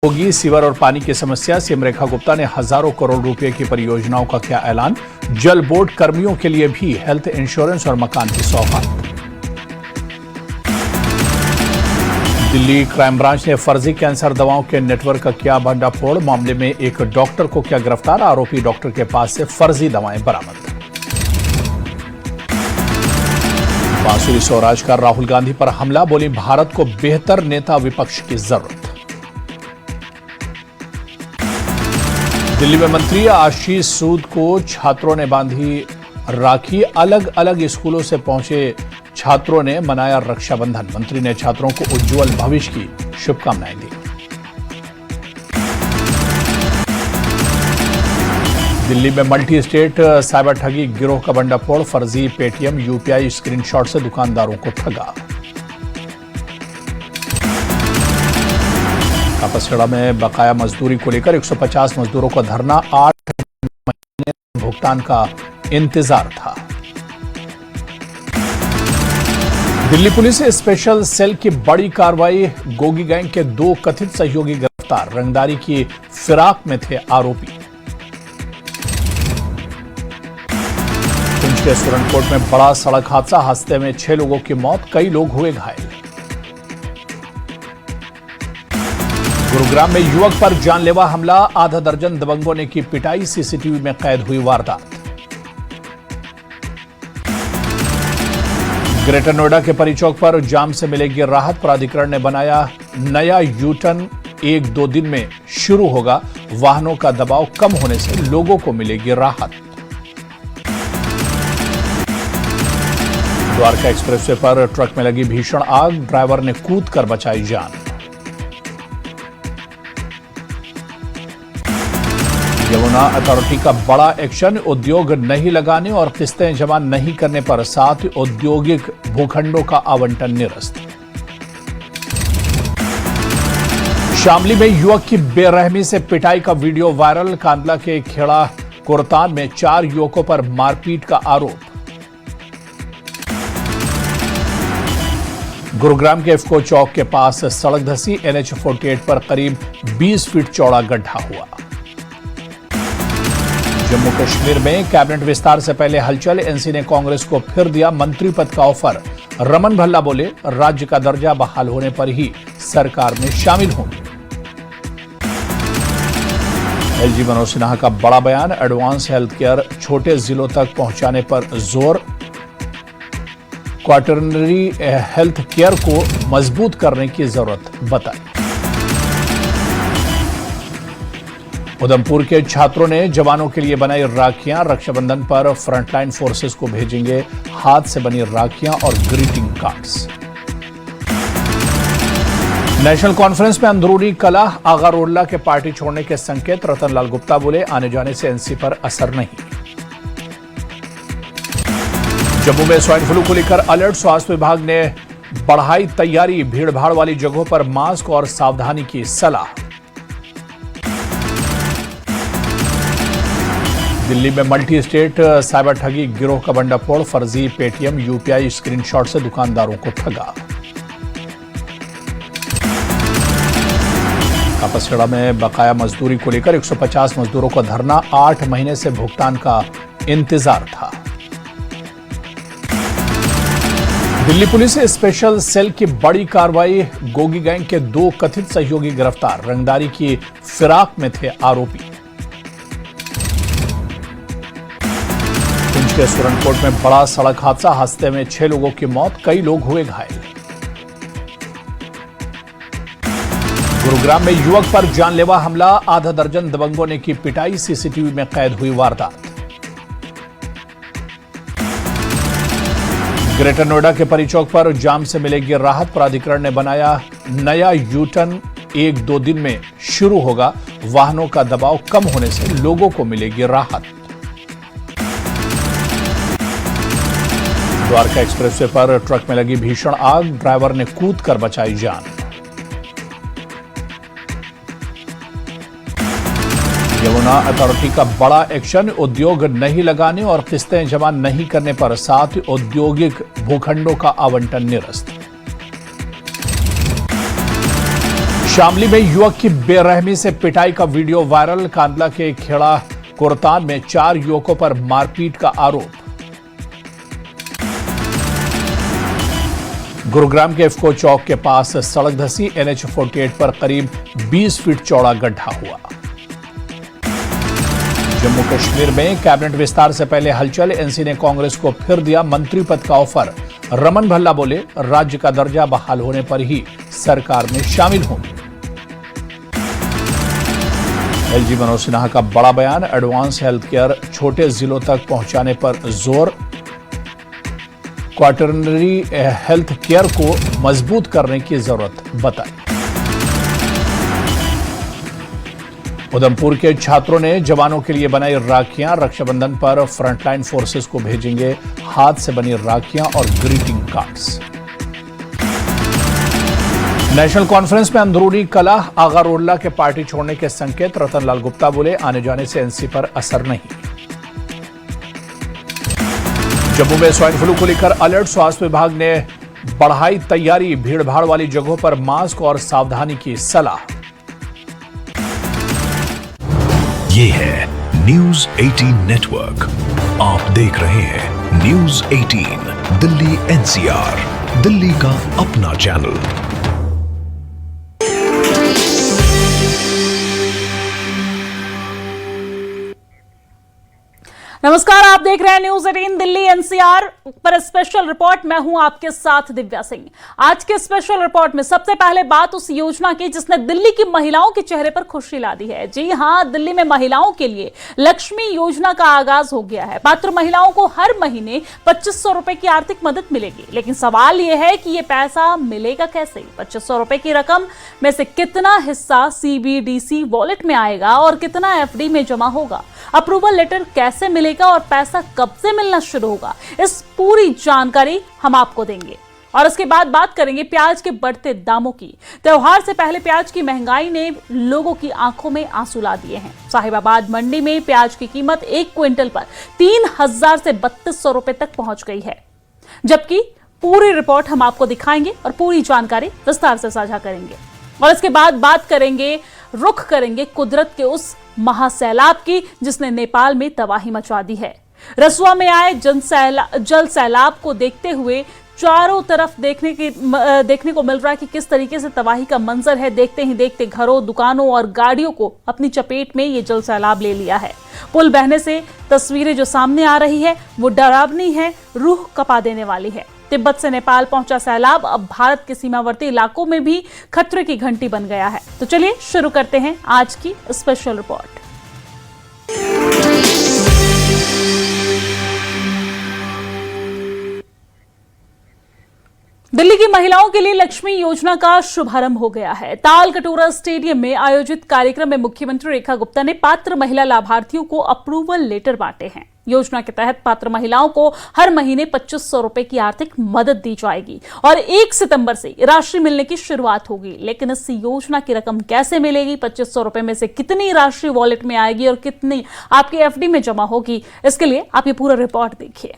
होगी सीवर और पानी की समस्या। सीएम रेखा गुप्ता ने हजारों करोड़ रुपए की परियोजनाओं का किया ऐलान। जल बोर्ड कर्मियों के लिए भी हेल्थ इंश्योरेंस और मकान की सौगात। दिल्ली क्राइम ब्रांच ने फर्जी कैंसर दवाओं के नेटवर्क का किया भंडाफोड़। मामले में एक डॉक्टर को किया गिरफ्तार। आरोपी डॉक्टर के पास से फर्जी दवाएं बरामद। बांसुरी स्वराज का राहुल गांधी पर हमला। बोली भारत को बेहतर नेता विपक्ष की जरूरत। दिल्ली में मंत्री आशीष सूद को छात्रों ने बांधी राखी। अलग अलग स्कूलों से पहुंचे छात्रों ने मनाया रक्षाबंधन। मंत्री ने छात्रों को उज्जवल भविष्य की शुभकामनाएं दी। दिल्ली में मल्टी स्टेट साइबर ठगी गिरोह का भंडाफोड़। फर्जी पेटीएम यूपीआई स्क्रीनशॉट से दुकानदारों को ठगा। कापसड़ा में बकाया मजदूरी को लेकर 150 मजदूरों का धरना। 8 महीने भुगतान का इंतजार था। दिल्ली पुलिस स्पेशल सेल की बड़ी कार्रवाई। गोगी गैंग के 2 कथित सहयोगी गिरफ्तार। रंगदारी की फिराक में थे आरोपी। पुंछ के सुरनकोट में बड़ा सड़क हादसा। हादसे में 6 लोगों की मौत, कई लोग हुए घायल। गुरुग्राम में युवक पर जानलेवा हमला। आधा दर्जन दबंगों ने की पिटाई। सीसीटीवी में कैद हुई वारदात। ग्रेटर नोएडा के परी चौक पर जाम से मिलेगी राहत। प्राधिकरण ने बनाया नया यूटर्न। 1-2 दिन में शुरू होगा। वाहनों का दबाव कम होने से लोगों को मिलेगी राहत। द्वारका एक्सप्रेसवे पर ट्रक में लगी भीषण आग। ड्राइवर ने कूद कर बचाई जान। यमुना अथॉरिटी का बड़ा एक्शन। उद्योग नहीं लगाने और किस्तें जमा नहीं करने पर 7 औद्योगिक भूखंडों का आवंटन निरस्त। शामली में युवक की बेरहमी से पिटाई का वीडियो वायरल। कांडला के खेड़ा कोरतान में 4 युवकों पर मारपीट का आरोप। गुरुग्राम के इफ्को चौक के पास सड़क धंसी। NH-48 पर करीब 20 फीट चौड़ा गड्ढा हुआ। जम्मू कश्मीर में कैबिनेट विस्तार से पहले हलचल। एनसी ने कांग्रेस को फिर दिया मंत्री पद का ऑफर। रमन भल्ला बोले राज्य का दर्जा बहाल होने पर ही सरकार में शामिल होंगे। एलजी मनोज सिन्हा का बड़ा बयान। एडवांस हेल्थ केयर छोटे जिलों तक पहुंचाने पर जोर। क्वार्टरनरी हेल्थ केयर को मजबूत करने की जरूरत बताई। उधमपुर के छात्रों ने जवानों के लिए बनाई राखियां। रक्षाबंधन पर फ्रंटलाइन फोर्सेस को भेजेंगे हाथ से बनी राखियां और ग्रीटिंग कार्ड्स। नेशनल कॉन्फ्रेंस में अंदरूनी कलह। आगा रोडला के पार्टी छोड़ने के संकेत। रतनलाल गुप्ता बोले आने जाने से एनसी पर असर नहीं। जम्मू में स्वाइन फ्लू को लेकर अलर्ट। स्वास्थ्य विभाग ने बढ़ाई तैयारी। भीड़भाड़ वाली जगहों पर मास्क और सावधानी की सलाह। दिल्ली में मल्टी स्टेट साइबर ठगी गिरोह का भंडाफोड़। फर्जी पेटीएम यूपीआई स्क्रीनशॉट से दुकानदारों को ठगा। कापसड़ा में बकाया मजदूरी को लेकर 150 मजदूरों का धरना। 8 महीने से भुगतान का इंतजार था। दिल्ली पुलिस स्पेशल सेल की बड़ी कार्रवाई। गोगी गैंग के 2 कथित सहयोगी गिरफ्तार। रंगदारी की फिराक में थे आरोपी। पुंछ के सुरनकोट में बड़ा सड़क हादसा। हादसे में 6 लोगों की मौत, कई लोग हुए घायल। गुरुग्राम में युवक पर जानलेवा हमला। आधा दर्जन दबंगों ने की पिटाई। सीसीटीवी में कैद हुई वारदात। ग्रेटर नोएडा के परी चौक पर जाम से मिलेगी राहत। प्राधिकरण ने बनाया नया यूटर्न। 1-2 दिन में शुरू होगा। वाहनों का दबाव कम होने से लोगों को मिलेगी राहत। द्वारका एक्सप्रेसवे पर ट्रक में लगी भीषण आग। ड्राइवर ने कूद कर बचाई जान। यमुना अथॉरिटी का बड़ा एक्शन। उद्योग नहीं लगाने और किस्तें जमा नहीं करने पर 7 औद्योगिक भूखंडों का आवंटन निरस्त। शामली में युवक की बेरहमी से पिटाई का वीडियो वायरल। कांदला के खेड़ा कोरतान में 4 युवकों पर मारपीट का आरोप। गुरुग्राम के इफ्को चौक के पास सड़क धंसी। NH 48 पर करीब 20 फीट चौड़ा गड्ढा हुआ। जम्मू कश्मीर में कैबिनेट विस्तार से पहले हलचल। एनसी ने कांग्रेस को फिर दिया मंत्री पद का ऑफर। रमन भल्ला बोले, राज्य का दर्जा बहाल होने पर ही सरकार में शामिल होंगे। LG मनोज सिन्हा का बड़ा बयान। एडवांस हेल्थ केयर छोटे जिलों तक पहुंचाने पर जोर। क्वार्टरनरी हेल्थ केयर को मजबूत करने की जरूरत बताई। उधमपुर के छात्रों ने जवानों के लिए बनाई राखियां। रक्षाबंधन पर फ्रंटलाइन फोर्सेस को भेजेंगे हाथ से बनी राखियां और ग्रीटिंग कार्ड्स। नेशनल कॉन्फ्रेंस में अंदरूनी कलह। आगा रोडला के पार्टी छोड़ने के संकेत। रतनलाल गुप्ता बोले, आने जाने से एनसी पर असर नहीं। जम्मू में स्वाइन फ्लू को लेकर अलर्ट। स्वास्थ्य विभाग ने बढ़ाई तैयारी। भीड़भाड़ वाली जगहों पर मास्क और सावधानी की सलाह। ये है न्यूज 18 नेटवर्क। आप देख रहे हैं न्यूज 18 दिल्ली NCR, दिल्ली का अपना चैनल। नमस्कार, आप देख रहे हैं न्यूज 18 दिल्ली NCR पर स्पेशल रिपोर्ट। मैं हूं आपके साथ दिव्या सिंह। आज के स्पेशल रिपोर्ट में सबसे पहले बात उस योजना की जिसने दिल्ली की महिलाओं के चेहरे पर खुशी ला दी है। जी हां, दिल्ली में महिलाओं के लिए लक्ष्मी योजना का आगाज हो गया है। पात्र महिलाओं को हर महीने 2500 रुपए की आर्थिक मदद मिलेगी। लेकिन सवाल यह है कि यह पैसा मिलेगा कैसे? 2500 रुपए की रकम में से कितना हिस्सा CBDC वॉलेट में आएगा और कितना FD में जमा होगा? अप्रूवल लेटर कैसे मिलेगा और पैसा कब से मिलना शुरू होगा? इस पूरी जानकारी हम आपको देंगे। और इसके बाद बात करेंगे प्याज के बढ़ते दामों की। त्योहार से पहले प्याज की महंगाई ने लोगों की आंखों में आंसू ला दिए हैं। साहिबाबाद मंडी में प्याज की कीमत 1 क्विंटल पर 3000 से 3200 रुपए तक पहुंच गई है। जबकि पूरी रिपोर्ट हम आपको दिखाएंगे और पूरी जानकारी विस्तार से साझा करेंगे। और इसके बाद बात करेंगे, रुख करेंगे कुदरत के उस महासैलाब की जिसने नेपाल में तबाही मचा दी है। रसुआ में आए जल सैलाब को देखते हुए चारों तरफ देखने को मिल रहा है कि किस तरीके से तबाही का मंजर है। देखते ही देखते घरों, दुकानों और गाड़ियों को अपनी चपेट में ये जल सैलाब ले लिया है। पुल बहने से तस्वीरें जो सामने आ रही है वो डरावनी है, रूह कपा देने वाली है। तिब्बत से नेपाल पहुंचा सैलाब अब भारत के सीमावर्ती इलाकों में भी खतरे की घंटी बन गया है। तो चलिए शुरू करते हैं आज की स्पेशल रिपोर्ट। दिल्ली की महिलाओं के लिए लक्ष्मी योजना का शुभारंभ हो गया है। ताल कटोरा स्टेडियम में आयोजित कार्यक्रम में मुख्यमंत्री रेखा गुप्ता ने पात्र महिला लाभार्थियों को अप्रूवल लेटर बांटे हैं। योजना के तहत पात्र महिलाओं को हर महीने 2500 रुपए की आर्थिक मदद दी जाएगी और 1 सितंबर से राशि मिलने की शुरुआत होगी। लेकिन इस योजना की रकम कैसे मिलेगी? 2500 रुपए में से कितनी राशि वॉलेट में आएगी और कितनी आपके FD में जमा होगी? इसके लिए आप ये पूरा रिपोर्ट देखिए।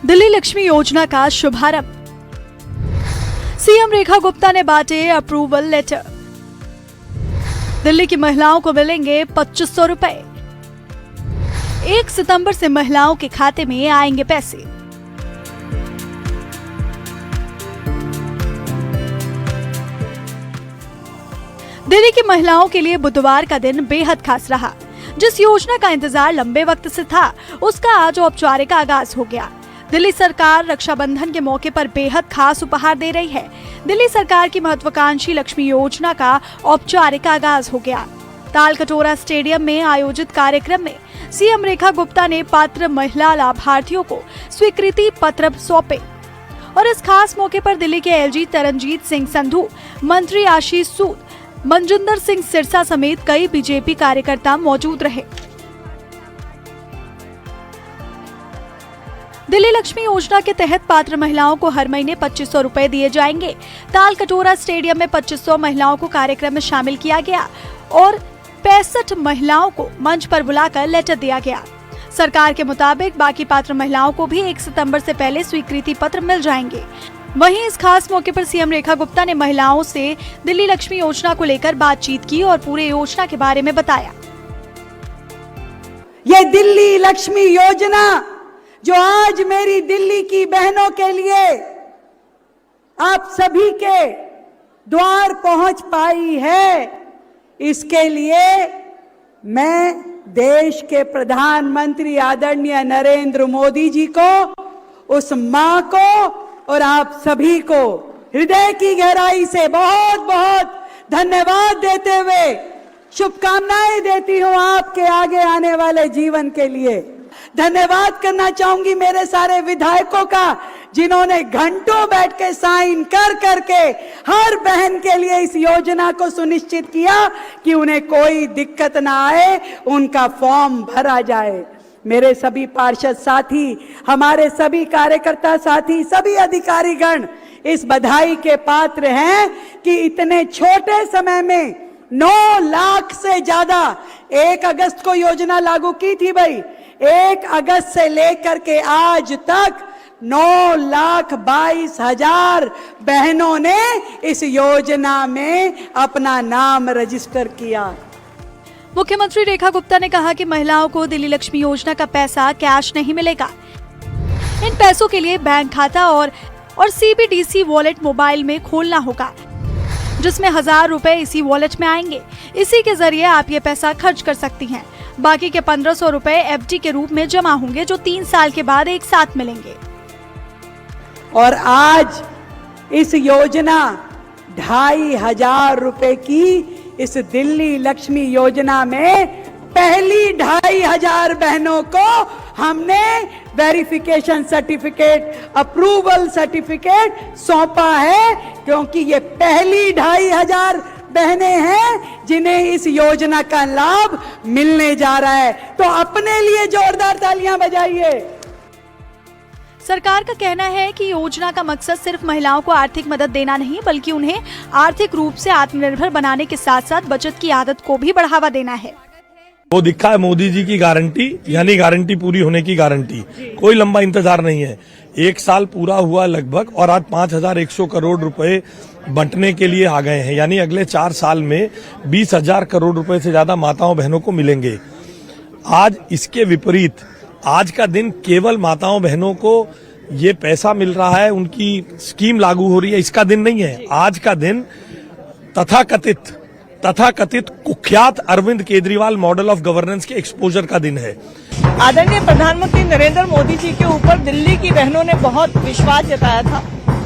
दिल्ली लक्ष्मी योजना का शुभारंभ। सीएम रेखा गुप्ता ने बांटे अप्रूवल लेटर। दिल्ली की महिलाओं को मिलेंगे 2500 रुपए। 1 सितंबर से महिलाओं के खाते में आएंगे पैसे। दिल्ली की महिलाओं के लिए बुधवार का दिन बेहद खास रहा। जिस योजना का इंतजार लंबे वक्त से था उसका आज औपचारिक आगाज हो गया। दिल्ली सरकार रक्षाबंधन के मौके पर बेहद खास उपहार दे रही है। दिल्ली सरकार की महत्वाकांक्षी लक्ष्मी योजना का औपचारिक आगाज हो गया। ताल कटोरा स्टेडियम में आयोजित कार्यक्रम में सीएम रेखा गुप्ता ने पात्र महिला लाभार्थियों को स्वीकृति पत्र सौंपे और इस खास मौके पर दिल्ली के LG तरनजीत सिंह संधू, मंत्री आशीष सूद, मंजुंदर सिंह सिरसा समेत कई बीजेपी कार्यकर्ता मौजूद रहे। दिल्ली लक्ष्मी योजना के तहत पात्र महिलाओं को हर महीने 2500 रुपए दिए जाएंगे। ताल कटोरा स्टेडियम में 2500 महिलाओं को कार्यक्रम में शामिल किया गया और 65 महिलाओं को मंच पर बुलाकर लेटर दिया गया। सरकार के मुताबिक बाकी पात्र महिलाओं को भी 1 सितंबर से पहले स्वीकृति पत्र मिल जाएंगे। वहीं इस खास मौके पर सीएम रेखा गुप्ता ने महिलाओं से दिल्ली लक्ष्मी योजना को लेकर बातचीत की और पूरे योजना के बारे में बताया। ये दिल्ली लक्ष्मी योजना जो आज मेरी दिल्ली की बहनों के लिए आप सभी के द्वार पहुंच पाई है, इसके लिए मैं देश के प्रधानमंत्री आदरणीय नरेंद्र मोदी जी को, उस मां को और आप सभी को हृदय की गहराई से बहुत बहुत धन्यवाद देते हुए शुभकामनाएं देती हूं आपके आगे आने वाले जीवन के लिए। धन्यवाद करना चाहूंगी मेरे सारे विधायकों का, जिन्होंने घंटों बैठ के साइन कर करके हर बहन के लिए इस योजना को सुनिश्चित किया कि उन्हें कोई दिक्कत ना आए, उनका फॉर्म भरा जाए। मेरे सभी पार्षद साथी, हमारे सभी कार्यकर्ता साथी, सभी अधिकारीगण इस बधाई के पात्र हैं कि इतने छोटे समय में 9 लाख से ज्यादा, 1 अगस्त को योजना लागू की थी भाई, 1 अगस्त से लेकर के आज तक 9,22,000 बहनों ने इस योजना में अपना नाम रजिस्टर किया। मुख्यमंत्री रेखा गुप्ता ने कहा कि महिलाओं को दिल्ली लक्ष्मी योजना का पैसा कैश नहीं मिलेगा। इन पैसों के लिए बैंक खाता और CBDC वॉलेट मोबाइल में खोलना होगा, जिसमें 1000 रुपए इसी वॉलेट में आएंगे। इसी के जरिए आप ये पैसा खर्च कर सकती हैं। बाकी के 1500 रुपए FD के रूप में जमा होंगे, जो 3 साल के बाद एक साथ मिलेंगे। और आज इस योजना 2500 रुपए की इस दिल्ली लक्ष्मी योजना में पहली 2500 बहनों को हमने वेरिफिकेशन सर्टिफिकेट, अप्रूवल सर्टिफिकेट सौंपा है, क्योंकि ये पहली 2500 बहनें हैं जिन्हें इस योजना का लाभ मिलने जा रहा है। तो अपने लिए जोरदार तालियां बजाइए। सरकार का कहना है कि योजना का मकसद सिर्फ महिलाओं को आर्थिक मदद देना नहीं, बल्कि उन्हें आर्थिक रूप से आत्मनिर्भर बनाने के साथ साथ बचत की आदत को भी बढ़ावा देना है। वो दिखा है मोदी जी की गारंटी, यानी गारंटी पूरी होने की गारंटी। कोई लंबा इंतजार नहीं है। 1 साल पूरा हुआ लगभग और आज 5100 करोड़ रुपए बंटने के लिए आ गए हैं, यानी अगले 4 साल में 20,000 करोड़ रुपए से ज्यादा माताओं बहनों को मिलेंगे। आज इसके विपरीत आज का दिन केवल माताओं बहनों को ये पैसा मिल रहा है, उनकी स्कीम लागू हो रही है, इसका दिन नहीं है। आज का दिन तथाकथित कुख्यात Arvind Kejriwal model of governance के एक्सपोजर का दिन है। आदरणीय प्रधानमंत्री नरेंद्र मोदी जी के ऊपर दिल्ली की बहनों ने बहुत विश्वास जताया था।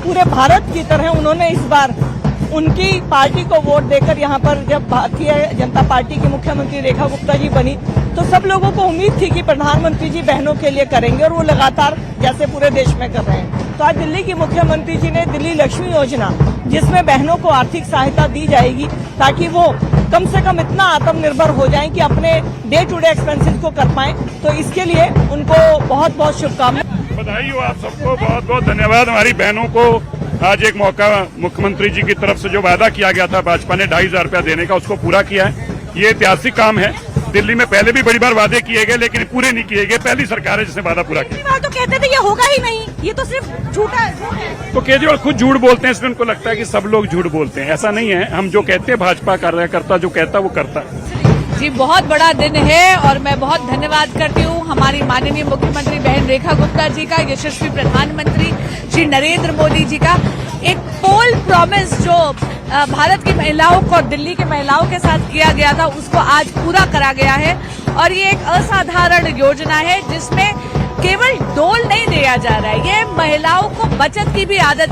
पूरे भारत की तरह उन्होंने इस बार उनकी पार्टी को वोट देकर यहाँ पर जब भारतीय जनता पार्टी की मुख्यमंत्री रेखा गुप्ता जी बनी, तो सब लोगों को उम्मीद थी कि प्रधानमंत्री जी बहनों के लिए करेंगे, और वो लगातार जैसे पूरे देश में कर रहे हैं। तो आज दिल्ली की मुख्यमंत्री जी ने दिल्ली लक्ष्मी योजना, जिसमें बहनों को आर्थिक सहायता दी जाएगी ताकि वो कम से कम इतना आत्मनिर्भर हो जाएं कि अपने डे टू डे एक्सपेंसेस को कर पाएं, तो इसके लिए उनको बहुत बहुत शुभकामनाएं। बधाई हो आप सबको, बहुत बहुत धन्यवाद। हमारी बहनों को आज एक मौका मुख्यमंत्री जी की तरफ से जो वादा किया गया था भाजपा ने 2500 रुपया देने का, उसको पूरा किया है। ये ऐतिहासिक काम है। दिल्ली में पहले भी बड़ी बार वादे किए गए, लेकिन पूरे नहीं किए गए। पहली सरकार है जिसने वादा पूरा किया। तो कहते थे ये होगा ही नहीं, ये तो सिर्फ झूठा है। तो केजरीवाल खुद झूठ बोलते हैं, इसलिए उनको लगता है कि सब लोग झूठ बोलते हैं। ऐसा नहीं है। हम जो कहते हैं, भाजपा कार्यकर्ता जो कहता है वो करता है। जी, बहुत बड़ा दिन है और मैं बहुत धन्यवाद करती हूँ हमारी माननीय मुख्यमंत्री बहन रेखा गुप्ता जी का, यशस्वी प्रधानमंत्री श्री नरेंद्र मोदी जी का। एक पोल प्रॉमिस जो भारत की महिलाओं को और दिल्ली की महिलाओं के साथ किया गया था, उसको आज पूरा करा गया है। और ये एक असाधारण योजना है जिसमें केवल डोल नहीं दिया जा रहा है, ये महिलाओं को बचत की भी आदत